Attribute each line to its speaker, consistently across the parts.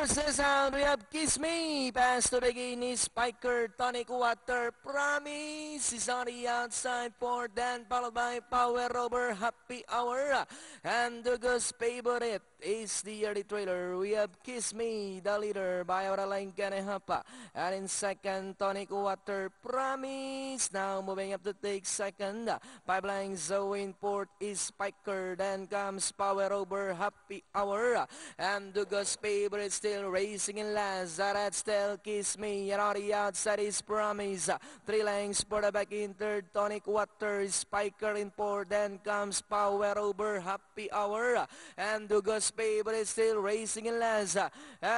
Speaker 1: Forces out, we have Kiss Me. Pass to begin is Spiker, Tonic Water, Promise is on the outside for Dan, followed by Power Over, Happy Hour. And the Gus favorite is the early trailer. We have Kiss Me, the leader, by Auraline Kanehapa. And in second, Tonic Water, Promise. Now moving up to take second. Pipeline Zoe in fourth is Spiker. Then comes Power Over, Happy Hour. And the Gus favorite still racing in last. That's still Kiss Me. And on the outside is Promise. 3 lengths for the back in third. Tonic Water, Spiker in fourth. Then comes Power Over, Happy Hour. And the Gus favorite still racing in last. And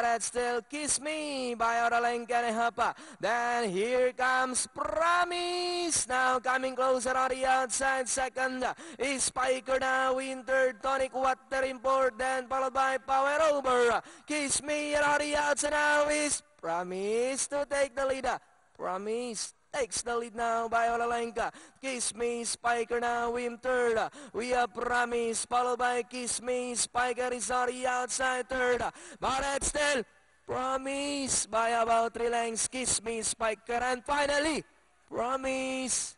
Speaker 1: that's still Kiss Me by Auraline Kanehapa. Then here comes Promise. Now coming closer on the outside. Second is Spiker now in third. Tonic Water in fourth. Then followed by Power Over. Kiss Me and on the outside now is Promise to take the lead. Promise takes the lead now by Auraline. Kiss Me, Spiker now in third. We have Promise followed by Kiss Me. Spiker is on the outside third. But it's still Promise by about 3 lengths. Kiss Me, Spiker, and finally Promise.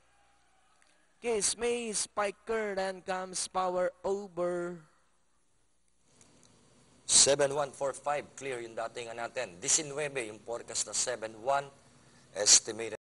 Speaker 1: Kiss Me, Spiker, then comes Power Over.
Speaker 2: 7-1-4-5, clear yung dating natin. 19 yung forecast na 7-1, estimated.